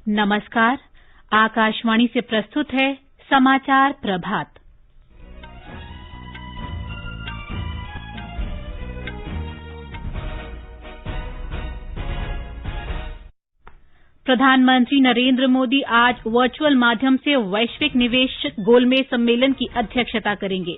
नमस्कार। आकाशवाणी से प्रस्तुत है समाचार प्रभात। प्रधानमंत्री नरेंद्र मोदी आज वर्चुअल माध्यम से वैश्विक निवेशक गोलमेज सम्मेलन की अध्यक्षता करेंगे।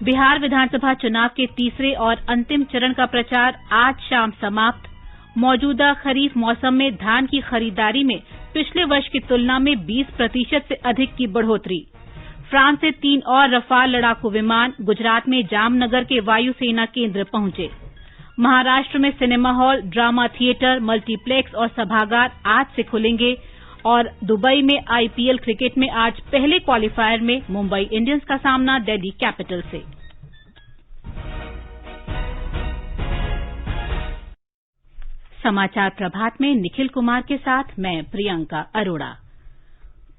बिहार विधानसभा चुनाव के तीसरे और अंतिम चरण का प्रचार आज शाम समाप्त। मौजूदा खरीफ मौसम में धान की खरीदारी में पिछले वर्ष की तुलना में 20% से अधिक की बढ़ोतरी। फ्रांस से 3 और रफाल लड़ाकू विमान गुजरात में जामनगर के वायुसेना केंद्र पहुंचे। महाराष्ट्र में cinema hall, drama theatre, multiplex और सभागार आज से खुलेंगे और दुबई में आईपीएल क्रिकेट में आज पहले क्वालीफायर में मुंबई इंडियंस का सामना दिल्ली कैपिटल से। समाचार प्रभात में निखिल कुमार के साथ मैं प्रियंका अरोड़ा।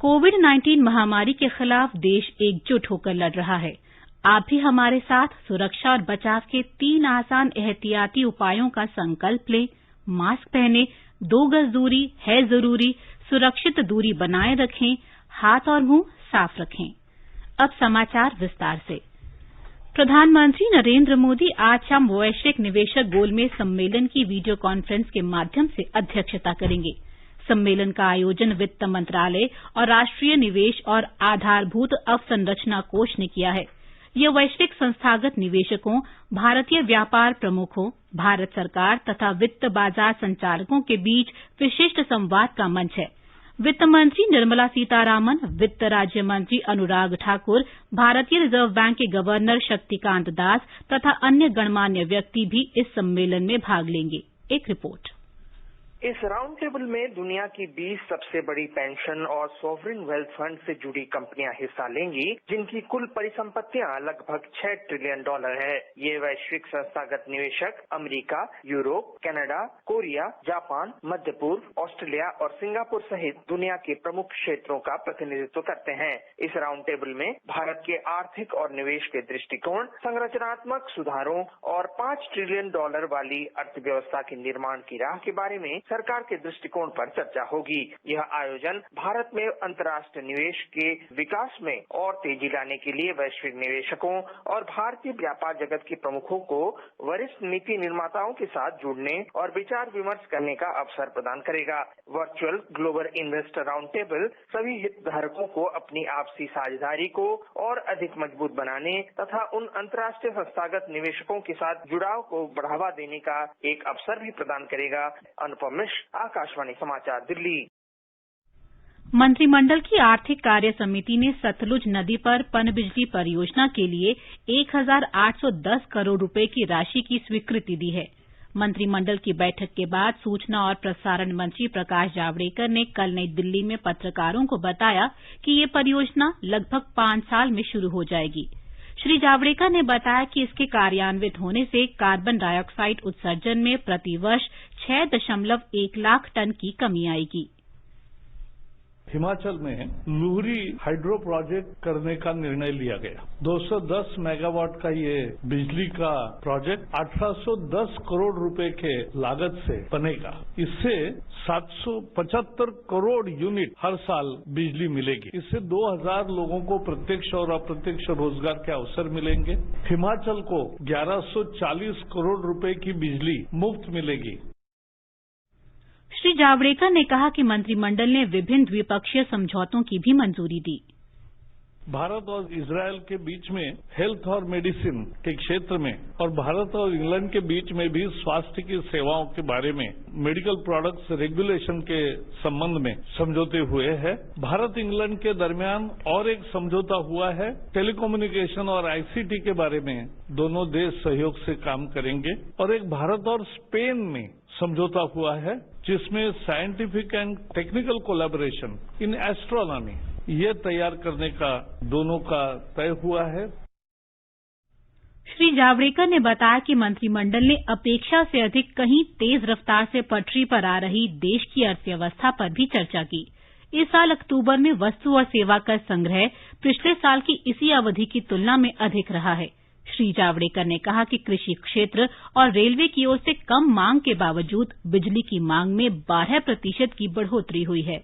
कोविड-19 महामारी के खिलाफ देश एकजुट होकर लड़ रहा है। आप भी हमारे साथ सुरक्षा और बचाव के 3 आसान एहतियाती उपायों का संकल्प लें। मास्क पहनें, 2 गज दूरी है जरूरी, सुरक्षित दूरी बनाए रखें, हाथ और मुंह साफ रखें। अब समाचार विस्तार से। प्रधानमंत्री नरेंद्र मोदी आज शाम वैश्विक निवेशक गोलमेज सम्मेलन की वीडियो कॉन्फ्रेंस के माध्यम से अध्यक्षता करेंगे। सम्मेलन का आयोजन वित्त मंत्रालय और राष्ट्रीय निवेश और आधारभूत अवसंरचना कोष ने किया है। यह वैश्विक संस्थागत निवेशकों, भारतीय व्यापार प्रमुखों, भारत सरकार तथा वित्त बाजार संचालकों के बीच विशिष्ट संवाद का मंच है। वित्त मंत्री निर्मला सीतारामन, वित्त राज्य मंत्री अनुराग ठाकुर, भारतीय रिजर्व बैंक के गवर्नर शक्तिकांत दास तथा अन्य गणमान्य व्यक्ति भी इस सम्मेलन में भाग लेंगे। एक रिपोर्ट। इस राउंड टेबल में दुनिया की 20 सबसे बड़ी पेंशन और सॉवरिन वेल्थ फंड से जुड़ी कंपनियां हिस्सा लेंगी, जिनकी कुल परिसंपत्तियां लगभग $6 ट्रिलियन है। ये वैश्विक संस्थागत निवेशक America, Europe, Canada, Korea, Japan, मध्य पूर्व, ऑस्ट्रेलिया और सिंगापुर सहित दुनिया के प्रमुख क्षेत्रों का प्रतिनिधित्व करते हैं। इस राउंड टेबल में भारत के आर्थिक और निवेश के दृष्टिकोण, संरचनात्मक सुधारों और $5 ट्रिलियन वाली अर्थव्यवस्था के निर्माण की राह के बारे में सरकार के दृष्टिकोण पर चर्चा होगी। यह आयोजन भारत में अंतर्राष्ट्रीय निवेश के विकास में और तेजी लाने के लिए वैश्विक निवेशकों और भारतीय व्यापार जगत के प्रमुखों को वरिष्ठ नीति निर्माताओं के साथ जुड़ने और विचार विमर्श करने का अवसर प्रदान करेगा। Virtual global investor round table सभी हितधारकों को अपनी आपसी साझेदारी को और अधिक मजबूत बनाने तथा उन अंतर्राष्ट्रीय संस्थागत निवेशकों के साथ जुड़ाव को बढ़ावा देने का एक अवसर भी प्रदान करेगा। अनुपम मिश्र, आकाशवाणी समाचार, दिल्ली। मंत्रिमंडल की आर्थिक कार्य समिति ने सतलुज नदी पर पनबिजली परियोजना के लिए 1,810 करोड़ रुपए की राशि की स्वीकृति दी है। मंत्रिमंडल की बैठक के बाद सूचना और प्रसारण मंत्री प्रकाश जावड़ेकर ने कल नई दिल्ली में पत्रकारों को बताया कि ये परियोजना लगभग 5 साल में शुरू हो जाएगी। श्री जावड़ेकर ने बताया कि इसके कार्यान्वित होने से कार्बन डाइऑक्साइड उत्सर्जन में प्रतिवर्ष 6.1 लाख टन की कमी आएगी। हिमाचल में लुहरी हाइड्रो प्रोजेक्ट करने का निर्णय लिया गया। 210 मेगावाट का ये बिजली का प्रोजेक्ट 1810 करोड़ रुपए के लागत से बनेगा। इससे 775 करोड़ यूनिट हर साल बिजली मिलेगी। इससे 2000 लोगों को प्रत्यक्ष और अप्रत्यक्ष रोजगार के अवसर मिलेंगे। हिमाचल को 1140 करोड़ रुपए की बिजली मुफ्त मिलेगी। श्री जावड़ेकर ने कहा कि मंत्रिमंडल ने विभिन्न द्विपक्षीय समझौतों की भी मंजूरी दी। भारत और इजरायल के बीच में हेल्थ और मेडिसिन के क्षेत्र में और भारत और इंग्लैंड के बीच में भी स्वास्थ्य की सेवाओं के बारे में मेडिकल प्रोडक्ट्स रेगुलेशन के संबंध में समझौते हुए हैं। भारत इंग्लैंड के दरमियान और एक समझौता हुआ है। टेलीकम्युनिकेशन और आईसीटी के बारे में दोनों देश सहयोग से काम करेंगे और एक भारत और स्पेन में समझौता हुआ है जिसमें scientific and technical collaboration in astronomy ये तैयार करने का दोनों का तय हुआ है। श्री जावड़ेकर ने बताया कि मंत्रिमंडल ने अपेक्षा से अधिक कहीं तेज रफ्तार से पटरी पर आ रही देश की अर्थव्यवस्था पर भी चर्चा की। इस साल अक्टूबर में वस्तु और सेवा कर संग्रह पिछले साल की इसी अवधि की तुलना में अधिक रहा है। श्री जावड़ेकर ने कहा कि कृषि क्षेत्र और रेलवे की ओर से कम मांग के बावजूद बिजली की मांग में 12% की बढ़ोतरी हुई है।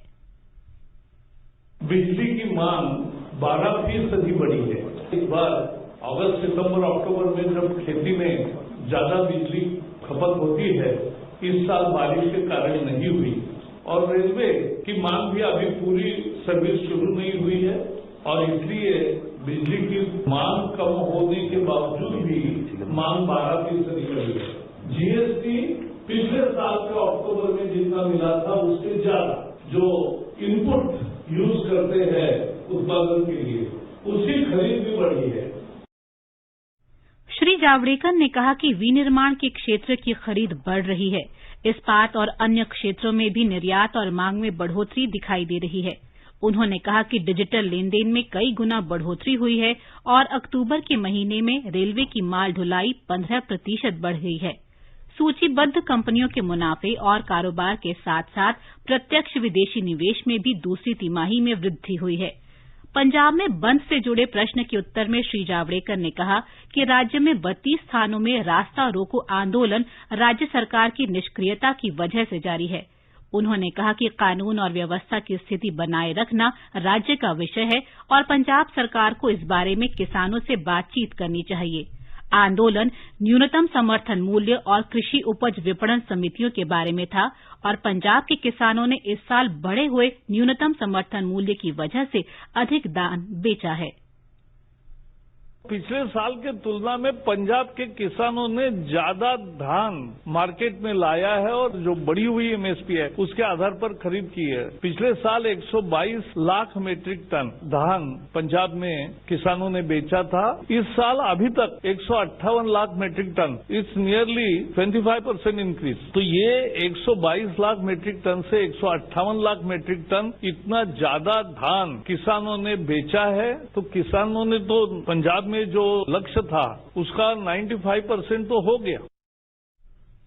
बिजली की मांग 12% बढ़ी है। इस बार अगस्त, सितंबर, अक्टूबर में जब खेती में ज्यादा बिजली खपत होती है, इस साल बारिश के कारण नहीं हुई और रेलवे की मांग भी अभी पूरी सर्विस शुरू नहीं हुई है और इसलिए बिजली की मांग कम होने के बावजूद भी मांग 12% बढ़ी है। जीएसटी पिछले साल के अक्टूबर में जितना मिला था उससे ज्यादा जो इनपुट यूज करते हैं उत्पादन के लिए, उसकी खरीद भी बढ़ी है। श्री जावड़ेकर ने कहा कि विनिर्माण के क्षेत्र की खरीद बढ़ रही है। इस्पात और अन्य क्षेत्रों में भी निर्यात और मांग में बढ़ोतरी दिखाई दे रही है। उन्होंने कहा कि डिजिटल लेनदेन में कई गुना बढ़ोतरी हुई है और अक्टूबर के महीने में रेलवे की माल ढुलाई 15% बढ़ गई है। सूचीबद्ध कंपनियों के मुनाफे और कारोबार के साथ साथ प्रत्यक्ष विदेशी निवेश में भी दूसरी तिमाही में वृद्धि हुई है। पंजाब में बंद से जुड़े प्रश्न के उत्तर में श्री जावड़ेकर ने कहा कि राज्य में 32 स्थानों में रास्ता रोको आंदोलन राज्य सरकार की निष्क्रियता की वजह से जारी है। उन्होंने कहा कि कानून और व्यवस्था की स्थिति बनाए रखना राज्य का विषय है और पंजाब सरकार को इस बारे में किसानों से बातचीत करनी चाहिए। आंदोलन न्यूनतम समर्थन मूल्य और कृषि उपज विपणन समितियों के बारे में था और पंजाब के किसानों ने इस साल बढ़े हुए न्यूनतम समर्थन मूल्य की वजह से अधिक धान बेचा है। पिछले साल के तुलना में पंजाब के किसानों ने ज्यादा धान मार्केट में लाया है और जो बढ़ी हुई एमएसपी है उसके आधार पर खरीद की है। पिछले साल 122 लाख मीट्रिक टन धान पंजाब में किसानों ने बेचा था। इस साल अभी तक 158 lakh metric ton, it's nearly 25% increase. तो ये 122 लाख मीट्रिक टन से 158 लाख मीट्रिक टन इतना ज्यादा धान किसानों ने बेचा है। तो किसानों ने तो पंजाब में जो लक्ष्य था उसका 95% तो हो गया।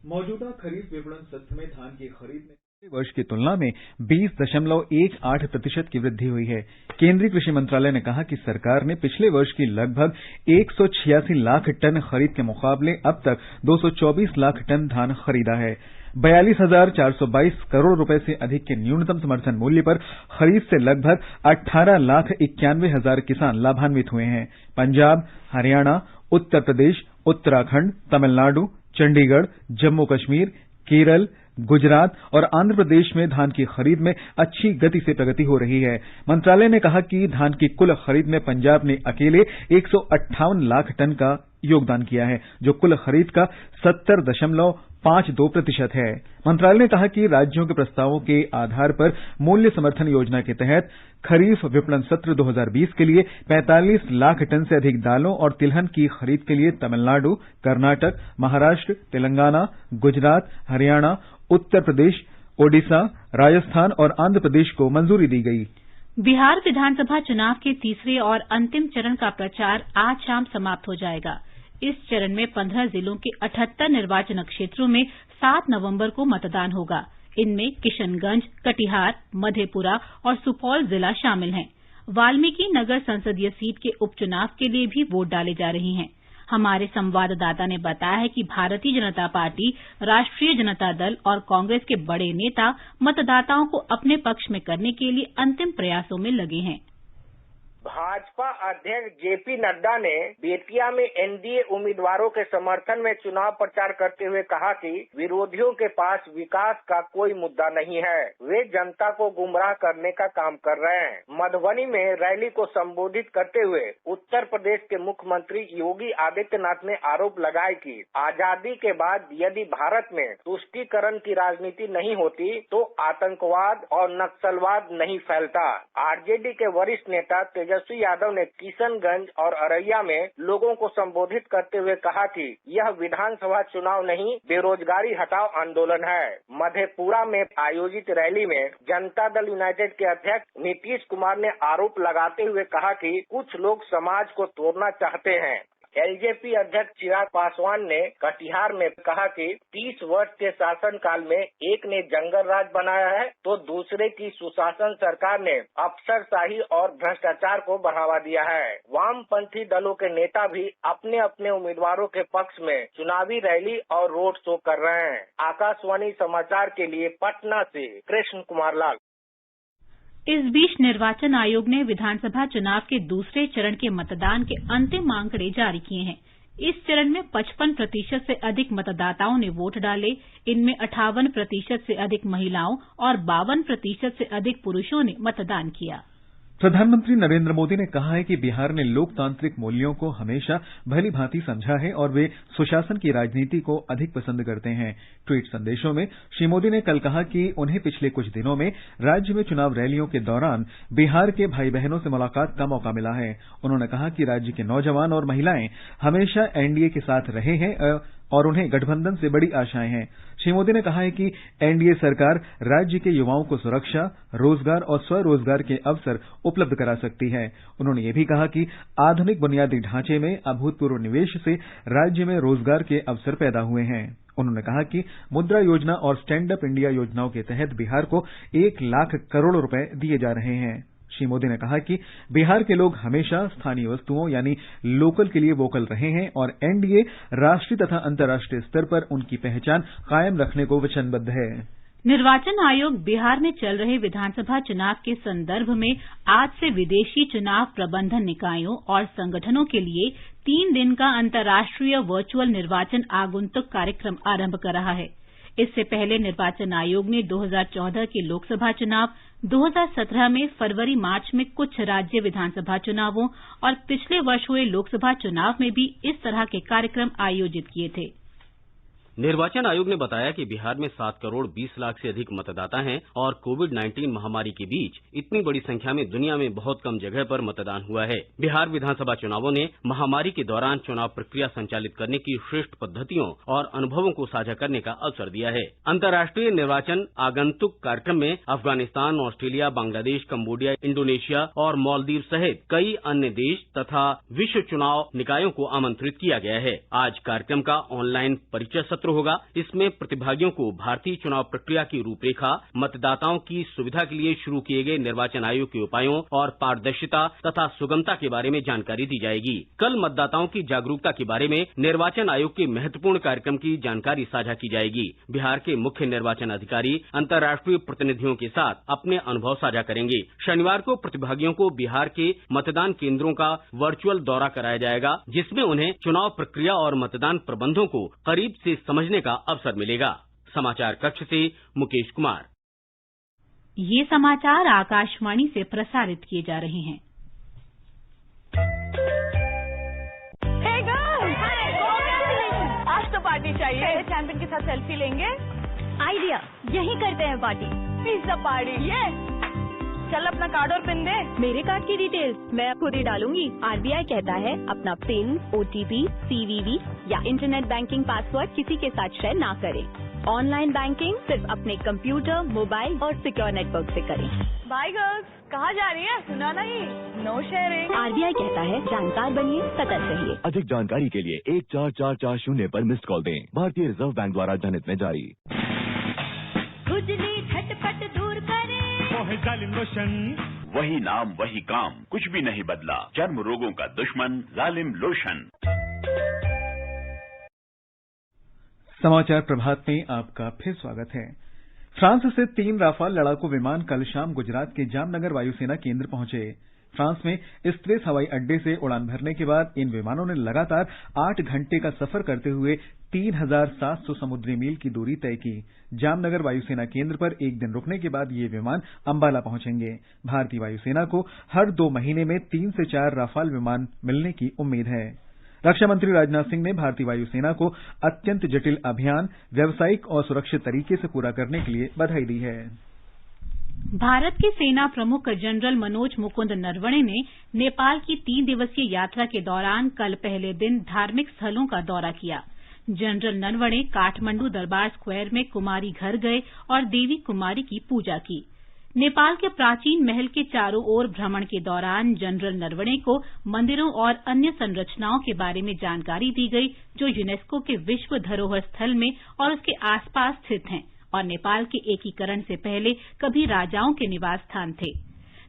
मौजूदा खरीफ विपणन सत्र में धान की खरीद में पिछले वर्ष की तुलना में 20.18% की वृद्धि हुई है। केंद्रीय कृषि मंत्रालय ने कहा कि सरकार ने पिछले वर्ष की लगभग 186 लाख टन खरीद के मुकाबले अब तक 224 लाख टन धान खरीदा है। 42,422 करोड़ रुपए से अधिक के न्यूनतम समर्थन मूल्य पर खरीद से लगभग 18,91,000 किसान लाभान्वित हुए हैं। पंजाब, हरियाणा, उत्तर प्रदेश, उत्तराखंड, तमिलनाडु, चंडीगढ़, जम्मू कश्मीर, केरल, गुजरात और आंध्र प्रदेश में धान की खरीद में अच्छी गति से प्रगति हो रही है। मंत्रालय ने कहा कि धान की कुल खरीद में पंजाब ने अकेले 158 लाख टन का योगदान किया है, जो कुल खरीद का 70.52% है। मंत्रालय ने कहा कि राज्यों के प्रस्तावों के आधार पर मूल्य समर्थन योजना के तहत खरीफ विपणन सत्र 2020 के लिए 45 लाख टन से अधिक दालों और तिलहन की खरीद के लिए तमिलनाडु, कर्नाटक, महाराष्ट्र, तेलंगाना, गुजरात, हरियाणा, उत्तर प्रदेश, ओडिशा, राजस्थान और आंध्र प्रदेश को मंजूरी दी गई। बिहार विधानसभा चुनाव के तीसरे और अंतिम चरण का प्रचार आज शाम समाप्त हो जाएगा। इस चरण में 15 जिलों के 78 निर्वाचन क्षेत्रों में 7 नवंबर को मतदान होगा। इनमें किशनगंज, कटिहार, मधेपुरा और सुपौल जिला शामिल हैं। वाल्मीकि नगर संसदीय सीट के उपचुनाव के लिए भी वोट डाले जा रहे हैं। हमारे संवाददाता ने बताया है कि भारतीय जनता पार्टी, राष्ट्रीय जनता दल और कांग्रेस के बड़े नेता मतदाताओं को अपने पक्ष में करने के लिए अंतिम प्रयासों में लगे हैं। भाजपा अध्यक्ष जेपी नड्डा ने बेतिया में एनडीए उम्मीदवारों के समर्थन में चुनाव प्रचार करते हुए कहा कि विरोधियों के पास विकास का कोई मुद्दा नहीं है, वे जनता को गुमराह करने का काम कर रहे हैं। मधुबनी में रैली को संबोधित करते हुए उत्तर प्रदेश के मुख्यमंत्री योगी आदित्यनाथ ने आरोप लगाया कि आजादी के बाद यदि भारत में तुष्टीकरण की राजनीति नहीं होती तो आतंकवाद और नक्सलवाद नहीं फैलता। आरजेडी के वरिष्ठ नेता तेजस्वी यादव ने किशनगंज और औरैया में लोगों को संबोधित करते हुए कहा कि यह विधानसभा चुनाव नहीं, बेरोजगारी हटाओ आंदोलन है। मधेपुरा में आयोजित रैली में जनता दल यूनाइटेड के अध्यक्ष नीतीश कुमार ने आरोप लगाते हुए कहा कि कुछ लोग समाज को तोड़ना चाहते हैं। एलजेपी अध्यक्ष चिराग पासवान ने कटिहार में कहा कि 30 वर्ष के शासनकाल में एक ने जंगल राज बनाया है तो दूसरे की सुशासन सरकार ने अफसरशाही और भ्रष्टाचार को बढ़ावा दिया है। वामपंथी दलों के नेता भी अपने अपने उम्मीदवारों के पक्ष में चुनावी रैली और रोड शो कर रहे हैं। आकाशवाणी समाचार के लिए पटना से कृष्ण कुमार लाल। इस बीच निर्वाचन आयोग ने विधानसभा चुनाव के दूसरे चरण के मतदान के अंतिम आंकड़े जारी किए हैं। इस चरण में 55% से अधिक मतदाताओं ने वोट डाले। इनमें 58% से अधिक महिलाओं और 52% से अधिक पुरुषों ने मतदान किया। प्रधानमंत्री नरेंद्र मोदी ने कहा है कि बिहार ने लोकतांत्रिक मूल्यों को हमेशा भली भांति समझा है और वे सुशासन की राजनीति को अधिक पसंद करते हैं। ट्वीट संदेशों में श्री मोदी ने कल कहा कि उन्हें पिछले कुछ दिनों में राज्य में चुनाव रैलियों के दौरान बिहार के भाई बहनों से मुलाकात का मौका मिला है। उन्होंने कहा कि राज्य के नौजवान और महिलाएं हमेशा एनडीए के साथ रहे हैं और उन्हें गठबंधन से बड़ी आशाएं हैं। श्री मोदी ने कहा है कि एनडीए सरकार राज्य के युवाओं को सुरक्षा, रोजगार और स्वरोजगार के अवसर उपलब्ध करा सकती है। उन्होंने ये भी कहा कि आधुनिक बुनियादी ढांचे में अभूतपूर्व निवेश से राज्य में रोजगार के अवसर पैदा हुए हैं। उन्होंने कहा कि मुद्रा योजना और स्टैंड अप इंडिया योजनाओं के तहत बिहार को 1 लाख करोड़ रुपए दिए जा रहे हैं। श्री मोदी ने कहा कि बिहार के लोग हमेशा स्थानीय वस्तुओं यानी लोकल के लिए वोकल रहे हैं और एनडीए राष्ट्रीय तथा अंतर्राष्ट्रीय स्तर पर उनकी पहचान कायम रखने को वचनबद्ध है। निर्वाचन आयोग बिहार में चल रहे विधानसभा चुनाव के संदर्भ में आज से विदेशी चुनाव प्रबंधन निकायों और संगठनों के लिए 3 दिन का अंतर्राष्ट्रीय वर्चुअल निर्वाचन आगंतुक कार्यक्रम आरंभ कर रहा है। इससे पहले निर्वाचन आयोग ने 2014 के लोकसभा चुनाव, 2017 में फरवरी-मार्च में कुछ राज्य विधानसभा चुनावों और पिछले वर्ष हुए लोकसभा चुनाव में भी इस तरह के कार्यक्रम आयोजित किए थे। निर्वाचन आयोग ने बताया कि बिहार में 7 करोड़ 20 लाख से अधिक मतदाता हैं और कोविड-19 महामारी के बीच इतनी बड़ी संख्या में दुनिया में बहुत कम जगह पर मतदान हुआ है। बिहार विधानसभा चुनावों ने महामारी के दौरान चुनाव प्रक्रिया संचालित करने की श्रेष्ठ पद्धतियों और अनुभवों को साझा करने का अवसर दिया है। अंतर्राष्ट्रीय निर्वाचन आगंतुक कार्यक्रम में Afghanistan, Australia, Bangladesh, Cambodia, Indonesia और मालदीव सहित कई अन्य देश तथा विश्व चुनाव निकायों को आमंत्रित किया गया है। आज कार्यक्रम का ऑनलाइन परिचय सत्र होगा। इसमें प्रतिभागियों को भारतीय चुनाव प्रक्रिया की रूपरेखा, मतदाताओं की सुविधा के लिए शुरू किए गए निर्वाचन आयोग के उपायों और पारदर्शिता तथा सुगमता के बारे में जानकारी दी जाएगी। कल मतदाताओं की जागरूकता के बारे में निर्वाचन आयोग के महत्वपूर्ण कार्यक्रम की जानकारी साझा की जाएगी। बिहार के मुख्य निर्वाचन अधिकारी अंतर्राष्ट्रीय प्रतिनिधियों के साथ अपने अनुभव साझा करेंगे। शनिवार को प्रतिभागियों को बिहार के मतदान केंद्रों का वर्चुअल दौरा कराया जाएगा, जिसमें उन्हें चुनाव प्रक्रिया और मतदान प्रबंधों को करीब से समझने का अवसर मिलेगा। समाचार कक्ष से मुकेश कुमार। ये समाचार आकाशवाणी से प्रसारित किए जा रहे हैं। आज तो पार्टी चाहिए। चैंपियन के साथ सेल्फी लेंगे। आइडिया, यही करते हैं पार्टी। Pizza party. ये चल अपना कार्ड और पिन दे। मेरे कार्ड की डिटेल्स मैं खुद ही डालूंगी। आरबीआई कहता है अपना पिन, ओटीपी, सीवीवी या इंटरनेट बैंकिंग पासवर्ड किसी के साथ शेयर ना करें। ऑनलाइन बैंकिंग सिर्फ अपने कंप्यूटर, मोबाइल और सिक्योर नेटवर्क से करें। बाय गर्ल्स, कहाँ जा रही है? सुना नहीं, नो शेयरिंग। आरबीआई कहता है जानकार बनिए, सतर्क रहिए। अधिक जानकारी के लिए 14440 पर मिस्ड कॉल दें। भारतीय रिजर्व बैंक द्वारा जनहित में जारी। खुजली झटपट दूर करे, जालिम लोशन। वही नाम वही काम, कुछ भी नहीं बदला। चर्म रोगों का दुश्मन जालिम लोशन। समाचार प्रभात में आपका फिर स्वागत है। फ्रांस से 3 राफाल लड़ाकू विमान कल शाम गुजरात के जामनगर वायुसेना केंद्र पहुंचे। फ्रांस में स्ट्रेस हवाई अड्डे से उड़ान भरने के बाद इन विमानों ने लगातार 8 घंटे का सफर करते हुए 3700 समुद्री मील की दूरी तय की। जामनगर वायुसेना केंद्र पर एक दिन रुकने के बाद ये विमान अंबाला पहुंचेंगे। भारतीय वायुसेना को हर 2 महीने में 3 से 4 राफाल विमान मिलने की उम्मीद है। रक्षा मंत्री राजनाथ सिंह ने भारतीय वायुसेना को अत्यंत जटिल अभियान व्यावसायिक और सुरक्षित तरीके से पूरा करने के लिए बधाई दी है। भारत के सेना प्रमुख जनरल मनोज मुकुंद नरवणे ने नेपाल की 3 दिवसीय यात्रा के दौरान कल पहले दिन धार्मिक स्थलों का दौरा किया। जनरल नरवणे काठमांडू दरबार स्क्वायर में कुमारी घर गए और देवी कुमारी की पूजा की। नेपाल के प्राचीन महल के चारों ओर भ्रमण के दौरान जनरल नरवणे को मंदिरों और अन्य संरचनाओं के बारे में जानकारी दी गई, जो यूनेस्को के विश्व धरोहर स्थल में और उसके आसपास स्थित हैं और नेपाल के एकीकरण से पहले कभी राजाओं के निवास स्थान थे।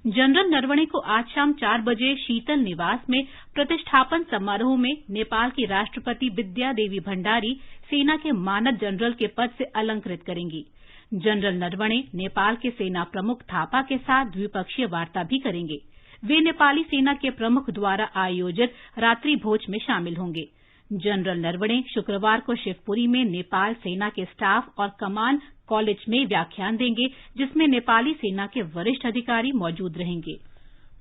जनरल नरवणे को आज शाम 4 बजे शीतल निवास में प्रतिष्ठापन समारोह में नेपाल की राष्ट्रपति विद्या देवी भंडारी सेना के मानद जनरल के पद से अलंकृत करेंगी। जनरल नरवणे नेपाल के सेना प्रमुख थापा के साथ द्विपक्षीय वार्ता भी करेंगे। वे नेपाली सेना के प्रमुख द्वारा आयोजित रात्रि भोज में शामिल होंगे। जनरल नरवणे शुक्रवार को शिवपुरी में नेपाल सेना के स्टाफ और कमान कॉलेज में व्याख्यान देंगे, जिसमें नेपाली सेना के वरिष्ठ अधिकारी मौजूद रहेंगे।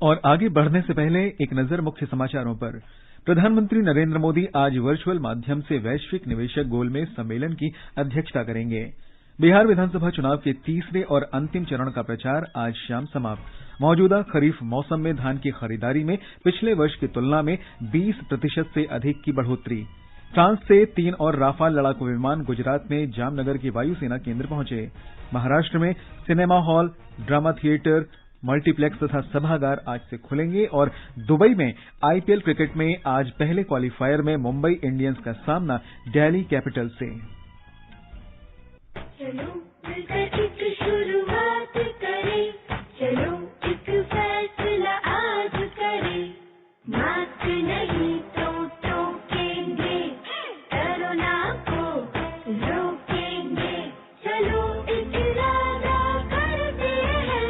और आगे बढ़ने से पहले एक नजर मुख्य समाचारों पर। प्रधानमंत्री नरेंद्र मोदी आज वर्चुअल माध्यम से वैश्विक निवेशक गोलमेज सम्मेलन की अध्यक्षता करेंगे। बिहार विधानसभा चुनाव के तीसरे और अंतिम चरण का प्रचार आज शाम समाप्त। मौजूदा खरीफ मौसम में धान की खरीदारी में पिछले वर्ष की तुलना में 20% से अधिक की बढ़ोतरी। फ्रांस से 3 और राफाल लड़ाकू विमान गुजरात में जामनगर की वायुसेना केंद्र पहुंचे। महाराष्ट्र में cinema hall, drama theatre, multiplex तथा सभागार आज से खुलेंगे। और दुबई में आईपीएल क्रिकेट में आज पहले क्वालीफायर में मुंबई इंडियंस का सामना दिल्ली कैपिटल से। चलो मिलकर एक शुरुआत करें, चलो एक फैसला आज करें, मास्क नहीं तो टोकेंगे, कोरोना को रोकेंगे, चलो एक इरादा करते हैं,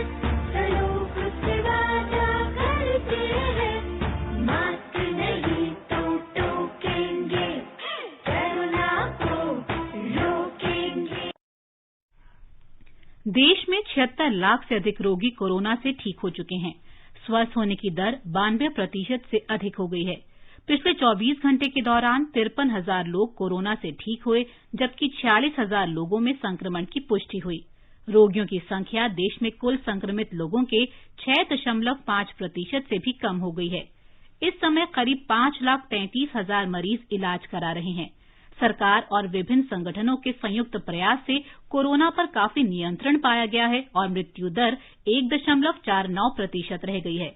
चलो कुछ वादा करते हैं, मास्क नहीं तो टोकेंगे, कोरोना को रोकेंगे। देश में 76 लाख से अधिक रोगी कोरोना से ठीक हो चुके हैं। स्वस्थ होने की दर 92% से अधिक हो गई है। पिछले 24 घंटे के दौरान 53,000 लोग कोरोना से ठीक हुए, जबकि 46,000 लोगों में संक्रमण की पुष्टि हुई। रोगियों की संख्या देश में कुल संक्रमित लोगों के 6.5% से भी कम हो गई है। इस समय करीब 5,33,000 मरीज इलाज करा रहे हैं। सरकार और विभिन्न संगठनों के संयुक्त प्रयास से कोरोना पर काफी नियंत्रण पाया गया है और मृत्यु दर 1.49% रह गई है।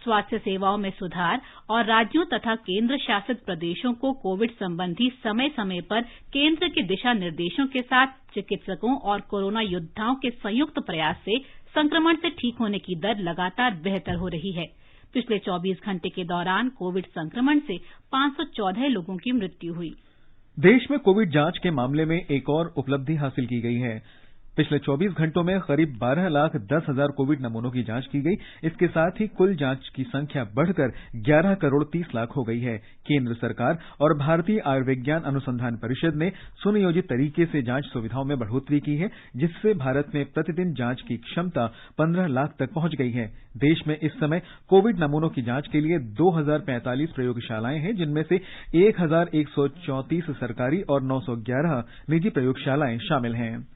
स्वास्थ्य सेवाओं में सुधार और राज्यों तथा केंद्र शासित प्रदेशों को कोविड संबंधी समय समय पर केंद्र के दिशा निर्देशों के साथ चिकित्सकों और कोरोना योद्धाओं के संयुक्त प्रयास से संक्रमण से ठीक होने की दर लगातार बेहतर हो रही है। पिछले 24 घंटे के दौरान कोविड संक्रमण से 514 लोगों की मृत्यु हुई। देश में कोविड जांच के मामले में एक और उपलब्धि हासिल की गई है। पिछले 24 घंटों में करीब 12,10,000 कोविड नमूनों की जांच की गई। इसके साथ ही कुल जांच की संख्या बढ़कर 11 करोड़ 30 लाख हो गई है। केंद्र सरकार और भारतीय आयुर्विज्ञान अनुसंधान परिषद ने सुनियोजित तरीके से जांच सुविधाओं में बढ़ोतरी की है, जिससे भारत में प्रतिदिन जांच की क्षमता 15 लाख तक पहुंच गई है। देश में इस समय कोविड नमूनों की जांच के लिए 2,045 प्रयोगशालाएं हैं, जिनमें से 1,134 सरकारी और 911 निजी प्रयोगशालाएं शामिल हैं।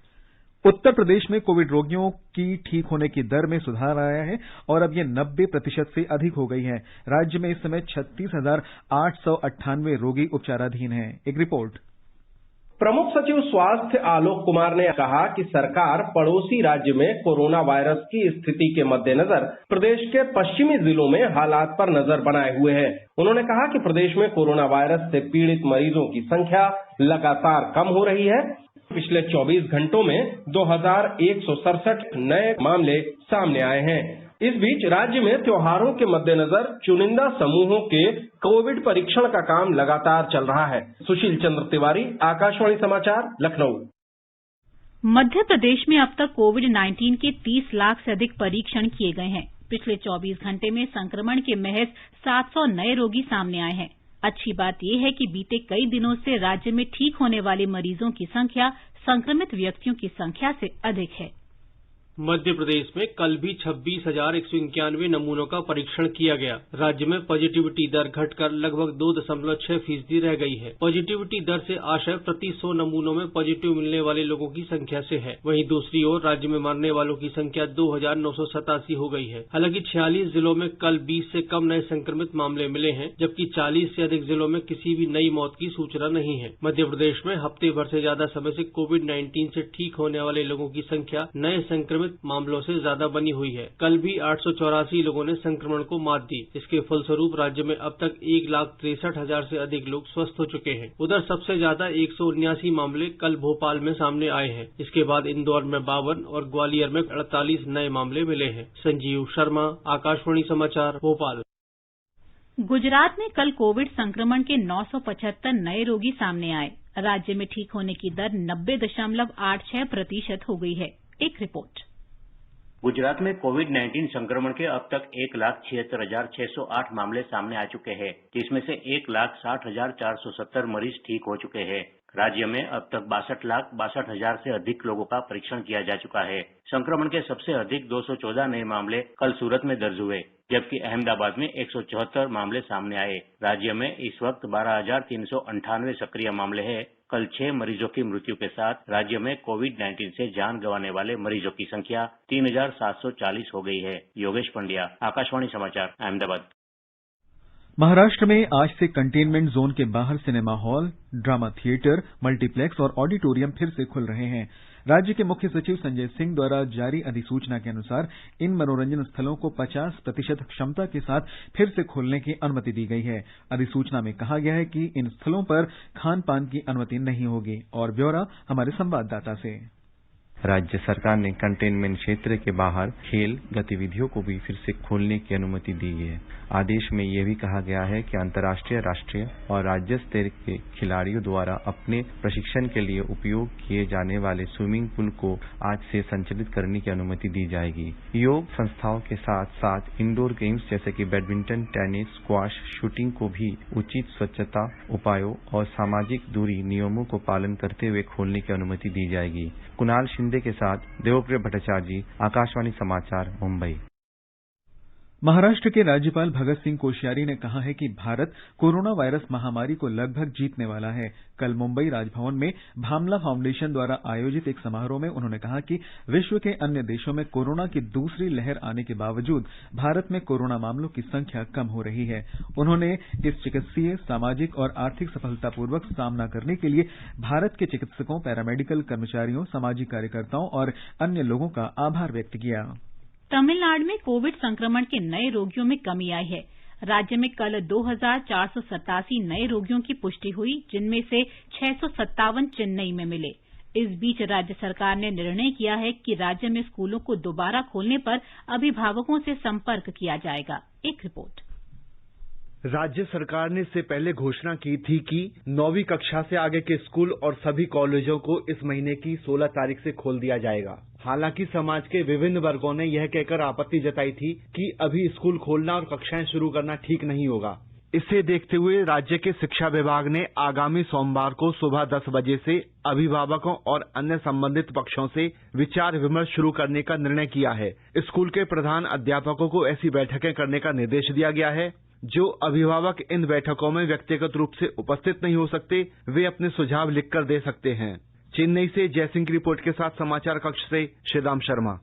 उत्तर प्रदेश में कोविड रोगियों की ठीक होने की दर में सुधार आया है और अब ये 90% से अधिक हो गई है। राज्य में इस समय 36,898 रोगी उपचाराधीन हैं। एक रिपोर्ट। प्रमुख सचिव स्वास्थ्य आलोक कुमार ने कहा कि सरकार पड़ोसी राज्य में कोरोना वायरस की स्थिति के मद्देनजर प्रदेश के पश्चिमी जिलों में हालात पर नजर बनाए हुए है। उन्होंने कहा कि प्रदेश में कोरोना वायरस से पीड़ित मरीजों की संख्या लगातार कम हो रही है। पिछले 24 घंटों में 2,167 नए मामले सामने आए हैं। इस बीच राज्य में त्योहारों के मद्देनजर चुनिंदा समूहों के कोविड परीक्षण का काम लगातार चल रहा है। सुशील चंद्र तिवारी, आकाशवाणी समाचार, लखनऊ। मध्य प्रदेश में अब तक कोविड-19 के 30 लाख से अधिक परीक्षण किए गए हैं। पिछले 24 घंटे में संक्रमण के महज 700 नए रोगी सामने आए हैं। अच्छी बात यह है कि बीते कई दिनों से राज्य में ठीक होने वाले मरीजों की संख्या संक्रमित व्यक्तियों की संख्या से अधिक है। मध्य प्रदेश में कल भी 26,191 नमूनों का परीक्षण किया गया। राज्य में पॉजिटिविटी दर घटकर लगभग 2.6% रह गई है। पॉजिटिविटी दर से आशय प्रति 100 नमूनों में पॉजिटिव मिलने वाले लोगों की संख्या से है। वहीं दूसरी ओर राज्य में मरने वालों की संख्या 2,987 हो गई है। हालांकि 46 जिलों में कल 20 से कम नए संक्रमित मामले मिले हैं, जबकि 40 से अधिक जिलों में किसी भी नई मौत की सूचना नहीं है। मध्य प्रदेश में हफ्ते भर से ज्यादा समय से कोविड-19 से ठीक होने वाले लोगों की संख्या नए संक्रमित मामलों से ज्यादा बनी हुई है। कल भी 884 लोगों ने संक्रमण को मात दी। इसके फलस्वरूप राज्य में अब तक 1,63,000 से अधिक लोग स्वस्थ हो चुके हैं। उधर सबसे ज्यादा 179 मामले कल भोपाल में सामने आए हैं। इसके बाद इंदौर में 52 और ग्वालियर में 48 नए मामले मिले हैं। संजीव शर्मा, आकाशवाणी समाचार, भोपाल। गुजरात में कल कोविड संक्रमण के 975 नए रोगी सामने आए। राज्य में ठीक होने की दर 90.86% हो गई है। एक रिपोर्ट। गुजरात में कोविड-19 संक्रमण के अब तक 1,76,608 मामले सामने आ चुके हैं, जिसमें से 1,60,470 मरीज ठीक हो चुके हैं। राज्य में अब तक 62,62,000 से अधिक लोगों का परीक्षण किया जा चुका है। संक्रमण के सबसे अधिक 214 नए मामले कल सूरत में दर्ज हुए, जबकि अहमदाबाद में 174 मामले सामने आए। राज्य में इस वक्त 12,398 सक्रिय मामले हैं। कल 6 मरीजों की मृत्यु के साथ राज्य में कोविड-19 से जान गंवाने वाले मरीजों की संख्या 3,740 हो गई है। योगेश पंड्या, आकाशवाणी समाचार, अहमदाबाद। महाराष्ट्र में आज से कंटेनमेंट जोन के बाहर cinema hall, drama theatre, multiplex और ऑडिटोरियम फिर से खुल रहे हैं। राज्य के मुख्य सचिव संजय सिंह द्वारा जारी अधिसूचना के अनुसार इन मनोरंजन स्थलों को 50% क्षमता के साथ फिर से खोलने की अनुमति दी गई है। अधिसूचना में कहा गया है कि इन स्थलों पर खान पान की अनुमति नहीं होगी। और ब्यौरा हमारे संवाददाता से। राज्य सरकार ने कंटेनमेंट क्षेत्र के बाहर खेल गतिविधियों को भी फिर से खोलने की अनुमति दी है। आदेश में यह भी कहा गया है कि अंतर्राष्ट्रीय, राष्ट्रीय और राज्य स्तर के खिलाड़ियों द्वारा अपने प्रशिक्षण के लिए उपयोग किए जाने वाले स्विमिंग पूल को आज से संचालित करने की अनुमति दी जाएगी। योग संस्थाओं के साथ साथ इंडोर गेम्स जैसे कि बैडमिंटन, टेनिस, स्क्वाश, शूटिंग को भी उचित स्वच्छता उपायों और सामाजिक दूरी नियमों को पालन करते हुए खोलने की अनुमति दी जाएगी। कुणाल शिंदे के साथ देवप्रिय भट्टाचार्य, आकाशवाणी समाचार, मुंबई। महाराष्ट्र के राज्यपाल भगत सिंह कोश्यारी ने कहा है कि भारत कोरोना वायरस महामारी को लगभग जीतने वाला है। कल मुंबई राजभवन में भामला फाउंडेशन द्वारा आयोजित एक समारोह में उन्होंने कहा कि विश्व के अन्य देशों में कोरोना की दूसरी लहर आने के बावजूद भारत में कोरोना मामलों की संख्या कम हो रही है। उन्होंने इस चिकित्सीय, सामाजिक और आर्थिक सफलतापूर्वक सामना करने के लिए भारत के चिकित्सकों, पैरामेडिकल कर्मचारियों, सामाजिक कार्यकर्ताओं और अन्य लोगों का आभार व्यक्त किया। तमिलनाडु में कोविड संक्रमण के नए रोगियों में कमी आई है। राज्य में कल 2,487 नए रोगियों की पुष्टि हुई, जिनमें से 657 चेन्नई में मिले। इस बीच राज्य सरकार ने निर्णय किया है कि राज्य में स्कूलों को दोबारा खोलने पर अभिभावकों से संपर्क किया जाएगा। एक रिपोर्ट। राज्य सरकार ने इससे पहले घोषणा की थी कि 9वीं कक्षा से आगे के स्कूल और सभी कॉलेजों को इस महीने की 16 तारीख से खोल दिया जाएगा। हालांकि समाज के विभिन्न वर्गों ने यह कहकर आपत्ति जताई थी कि अभी स्कूल खोलना और कक्षाएं शुरू करना ठीक नहीं होगा। इसे देखते हुए राज्य के शिक्षा विभाग ने आगामी सोमवार को सुबह 10 बजे से अभिभावकों और अन्य संबंधित पक्षों से विचार विमर्श शुरू करने का निर्णय किया है। स्कूल के प्रधान अध्यापकों को ऐसी बैठकें करने का निर्देश दिया गया है। जो अभिभावक इन बैठकों में व्यक्तिगत रूप से उपस्थित नहीं हो सकते, वे अपने सुझाव लिखकर दे सकते हैं। चेन्नई से जयसिंह की रिपोर्ट के साथ समाचार कक्ष से श्रीराम शर्मा।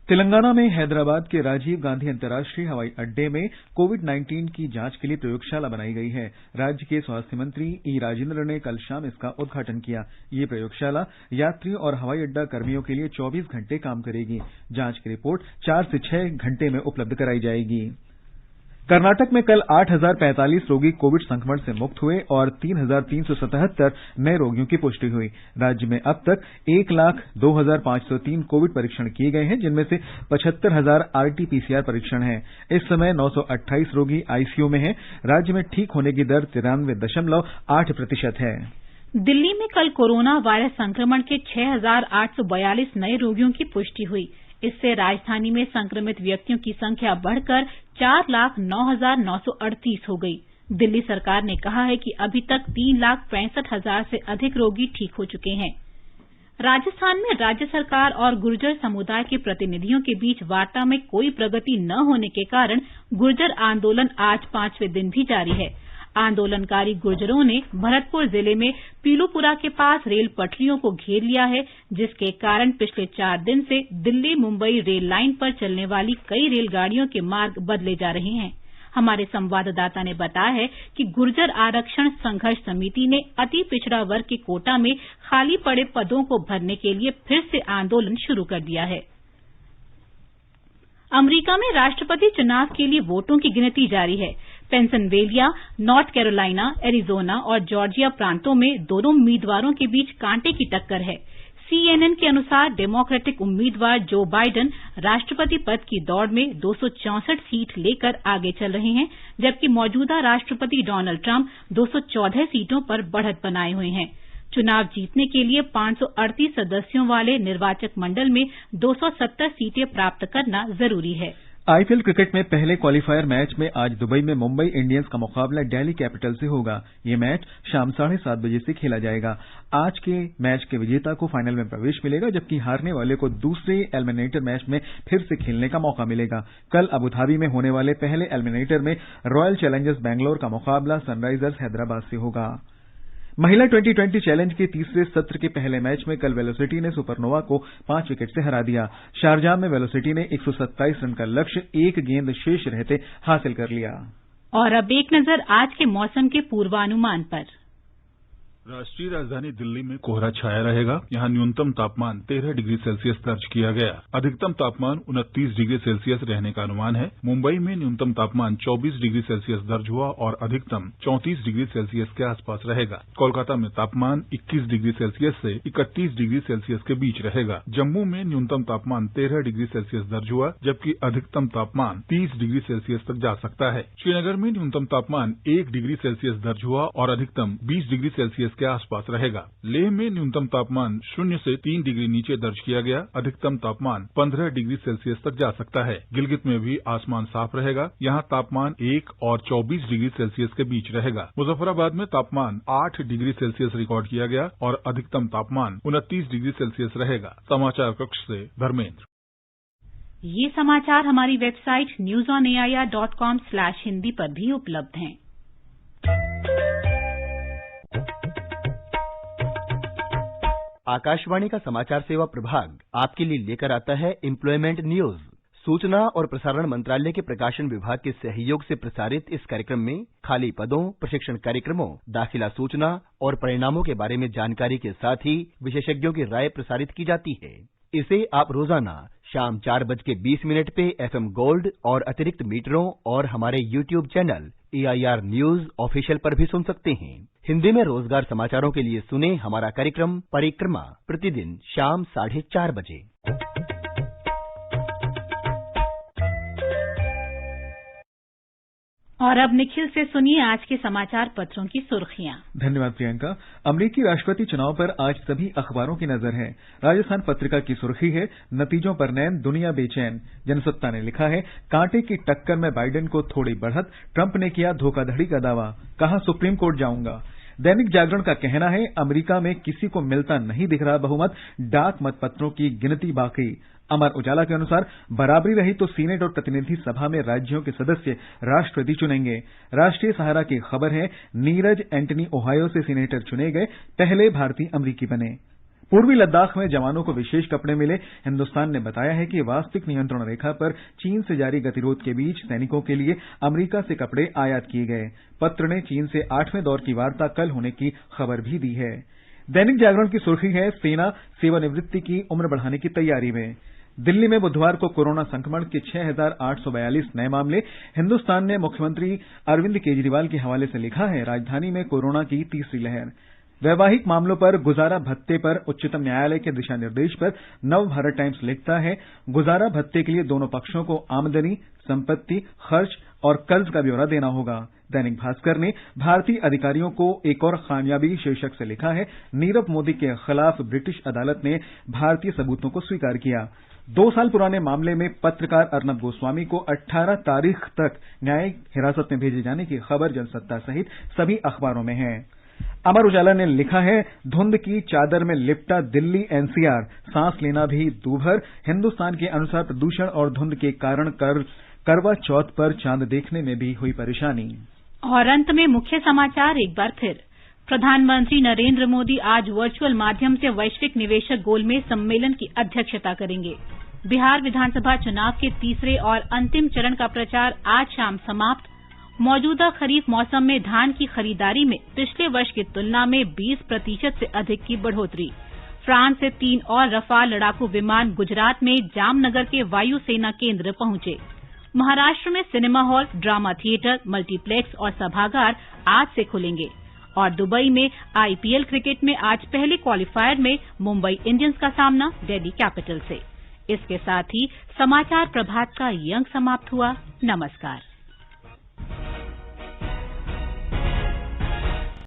तेलंगाना में हैदराबाद के राजीव गांधी अंतर्राष्ट्रीय हवाई अड्डे में कोविड-19 की जांच के लिए प्रयोगशाला बनाई गई है। राज्य के स्वास्थ्य मंत्री ई राजेंद्र ने कल शाम इसका उद्घाटन किया। ये प्रयोगशाला यात्रियों और हवाई अड्डा कर्मियों के लिए 24 घंटे काम करेगी। जांच की रिपोर्ट 4 से 6 घंटे में उपलब्ध कराई जाएगी। कर्नाटक में कल 8,045 रोगी कोविड संक्रमण से मुक्त हुए और 3,377 नए रोगियों की पुष्टि हुई। राज्य में अब तक 1,02,503 कोविड परीक्षण किए गए हैं, जिनमें से 75,000 आरटी-पीसीआर परीक्षण हैं। इस समय 928 रोगी आईसीयू में हैं। राज्य में ठीक होने की दर 93.8% है। दिल्ली में कल कोरोना वायरस संक्रमण के 6,842 नए रोगियों की पुष्टि हुई। इससे राजधानी में संक्रमित व्यक्तियों की संख्या बढ़कर 4,09,938 हो गई। दिल्ली सरकार ने कहा है कि अभी तक 3,65,000 से अधिक रोगी ठीक हो चुके हैं। राजस्थान में राज्य सरकार और गुर्जर समुदाय के प्रतिनिधियों के बीच वार्ता में कोई प्रगति न होने के कारण गुर्जर आंदोलन आज 5वें दिन भी जारी है। आंदोलनकारी गुर्जरों ने भरतपुर जिले में पीलूपुरा के पास रेल पटरियों को घेर लिया है, जिसके कारण पिछले 4 दिन से दिल्ली मुंबई रेल लाइन पर चलने वाली कई रेलगाड़ियों के मार्ग बदले जा रहे हैं। हमारे संवाददाता ने बताया है कि गुर्जर आरक्षण संघर्ष समिति ने अति पिछड़ा वर्ग के कोटा में खाली पड़े पदों को भरने के लिए फिर से आंदोलन शुरू कर दिया है। अमेरिका में राष्ट्रपति चुनाव के लिए वोटों की गिनती जारी है। पेंसिल्वेनिया, नॉर्थ कैरोलिना, एरिजोना और जॉर्जिया प्रांतों में दोनों उम्मीदवारों के बीच कांटे की टक्कर है। CNN के अनुसार डेमोक्रेटिक उम्मीदवार जो बाइडेन राष्ट्रपति पद की दौड़ में 264 सीट लेकर आगे चल रहे हैं, जबकि मौजूदा राष्ट्रपति डोनाल्ड ट्रंप 214 सीटों पर बढ़त बनाए हुए हैं। चुनाव जीतने के लिए 538 सदस्यों वाले निर्वाचक मंडल में 270 सीटें प्राप्त करना जरूरी है। आईपीएल क्रिकेट में पहले क्वालीफायर मैच में आज दुबई में मुंबई इंडियंस का मुकाबला दिल्ली कैपिटल से होगा। ये मैच शाम 7:30 बजे से खेला जाएगा। आज के मैच के विजेता को फाइनल में प्रवेश मिलेगा, जबकि हारने वाले को दूसरे एलिमिनेटर मैच में फिर से खेलने का मौका मिलेगा। कल अबुधाबी में होने वाले पहले एलिमिनेटर में रॉयल चैलेंजर्स बैंगलोर का मुकाबला सनराइजर्स हैदराबाद से होगा। महिला T20 चैलेंज के तीसरे सत्र के पहले मैच में कल वेलोसिटी ने सुपरनोवा को 5 विकेट से हरा दिया। शारजाह में वेलोसिटी ने 127 रन का लक्ष्य 1 गेंद शेष रहते हासिल कर लिया। और अब एक नजर आज के मौसम के पूर्वानुमान पर। राष्ट्रीय राजधानी दिल्ली में कोहरा छाया रहेगा। यहाँ न्यूनतम तापमान 13 डिग्री सेल्सियस दर्ज किया गया। अधिकतम तापमान 29 डिग्री सेल्सियस रहने का अनुमान है। मुंबई में न्यूनतम तापमान 24 डिग्री सेल्सियस दर्ज हुआ और अधिकतम 34 डिग्री सेल्सियस के आसपास रहेगा। कोलकाता में तापमान 21 डिग्री सेल्सियस से 31 डिग्री सेल्सियस के बीच रहेगा। जम्मू में न्यूनतम तापमान 13 डिग्री सेल्सियस दर्ज हुआ, जबकि अधिकतम तापमान 30 डिग्री सेल्सियस तक जा सकता है। श्रीनगर में न्यूनतम तापमान 1 डिग्री सेल्सियस दर्ज हुआ और अधिकतम 20 डिग्री सेल्सियस के आसपास रहेगा। लेह में न्यूनतम तापमान 0 से 3 डिग्री नीचे दर्ज किया गया। अधिकतम तापमान 15 डिग्री सेल्सियस तक जा सकता है। गिलगित में भी आसमान साफ रहेगा। यहाँ तापमान 1 और 24 डिग्री सेल्सियस के बीच रहेगा। मुजफ्फराबाद में तापमान 8 डिग्री सेल्सियस रिकॉर्ड किया गया और अधिकतम तापमान 29 डिग्री सेल्सियस रहेगा। समाचार कक्ष से धर्मेंद्र। ये समाचार हमारी वेबसाइट newsonair.com/hindi पर भी उपलब्ध हैं। आकाशवाणी का समाचार सेवा प्रभाग आपके लिए लेकर आता है एम्प्लॉयमेंट न्यूज। सूचना और प्रसारण मंत्रालय के प्रकाशन विभाग के सहयोग से प्रसारित इस कार्यक्रम में खाली पदों, प्रशिक्षण कार्यक्रमों, दाखिला सूचना और परिणामों के बारे में जानकारी के साथ ही विशेषज्ञों की राय प्रसारित की जाती है। इसे आप रोजाना शाम 4:20 पे FM गोल्ड और अतिरिक्त मीटरों और हमारे YouTube channel AIR news official पर भी सुन सकते हैं। हिंदी में रोजगार समाचारों के लिए सुने हमारा कार्यक्रम परिक्रमा प्रतिदिन शाम 4:30 बजे। और अब निखिल से सुनिए आज के समाचार पत्रों की सुर्खियां। धन्यवाद प्रियंका। अमेरिकी राष्ट्रपति चुनाव पर आज सभी अखबारों की नजर है। राजस्थान पत्रिका की सुर्खी है, नतीजों पर नैन दुनिया बेचैन। जनसत्ता ने लिखा है, कांटे की टक्कर में बाइडेन को थोड़ी बढ़त, ट्रंप ने किया धोखाधड़ी का दावा, कहा सुप्रीम कोर्ट जाऊंगा। दैनिक जागरण का कहना है, अमेरिका में किसी को मिलता नहीं दिख रहा बहुमत, डाक मतपत्रों की गिनती बाकी। अमर उजाला के अनुसार बराबरी रही तो सीनेट और प्रतिनिधि सभा में राज्यों के सदस्य राष्ट्रपति चुनेंगे। राष्ट्रीय सहारा की खबर है, नीरज एंटनी ओहायो से सीनेटर चुने गए, पहले भारतीय अमेरिकी बने। पूर्वी लद्दाख में जवानों को विशेष कपड़े मिले। हिंदुस्तान ने बताया है कि वास्तविक नियंत्रण रेखा पर चीन से जारी गतिरोध के बीच सैनिकों के लिए अमेरिका से कपड़े आयात किए गए। पत्र ने चीन से 8वें दौर की वार्ता कल होने की खबर भी दी है। दैनिक जागरण की सुर्खी है, सेना सेवानिवृत्ति की उम्र बढ़ाने की तैयारी में। दिल्ली में बुधवार को कोरोना संक्रमण के 6,842 नए मामले। हिंदुस्तान ने मुख्यमंत्री अरविंद केजरीवाल के हवाले से लिखा है, राजधानी में कोरोना की तीसरी लहर। वैवाहिक मामलों पर गुजारा भत्ते पर उच्चतम न्यायालय के दिशा निर्देश पर नव भारत टाइम्स लिखता है, गुजारा भत्ते के लिए दोनों पक्षों को आमदनी, संपत्ति, खर्च और कर्ज का ब्यौरा देना होगा। दैनिक भास्कर ने भारतीय अधिकारियों को एक और कामयाबी शीर्षक से लिखा है, नीरव मोदी के खिलाफ ब्रिटिश अदालत ने भारतीय सबूतों को स्वीकार किया। 2 साल पुराने मामले में पत्रकार अर्नब गोस्वामी को 18 तारीख तक न्यायिक हिरासत में भेजे जाने की खबर जनसत्ता सहित सभी अखबारों में है। अमर उजाला ने लिखा है, धुंध की चादर में लिपटा दिल्ली NCR, सांस लेना भी दूभर। हिंदुस्तान के अनुसार प्रदूषण और धुंध के कारण करवा चौथ पर चांद देखने में भी हुई परेशानी। और अंत में मुख्य समाचार एक बार फिर। प्रधानमंत्री नरेंद्र मोदी आज वर्चुअल माध्यम से वैश्विक निवेशक गोलमेज सम्मेलन की अध्यक्षता करेंगे। बिहार विधानसभा चुनाव के तीसरे और अंतिम चरण का प्रचार आज शाम समाप्त। मौजूदा खरीफ मौसम में धान की खरीदारी में पिछले वर्ष की तुलना में 20% से अधिक की बढ़ोतरी। फ्रांस से 3 और रफाल लड़ाकू विमान गुजरात में जामनगर के वायु सेना केंद्र पहुंचे। महाराष्ट्र में cinema hall, drama theatre, multiplex और सभागार आज से खुलेंगे। और दुबई में आईपीएल क्रिकेट में आज पहले क्वालिफायर में मुंबई इंडियंस का सामना दिल्ली कैपिटल से। इसके साथ ही समाचार प्रभात का ये अंक समाप्त हुआ। नमस्कार।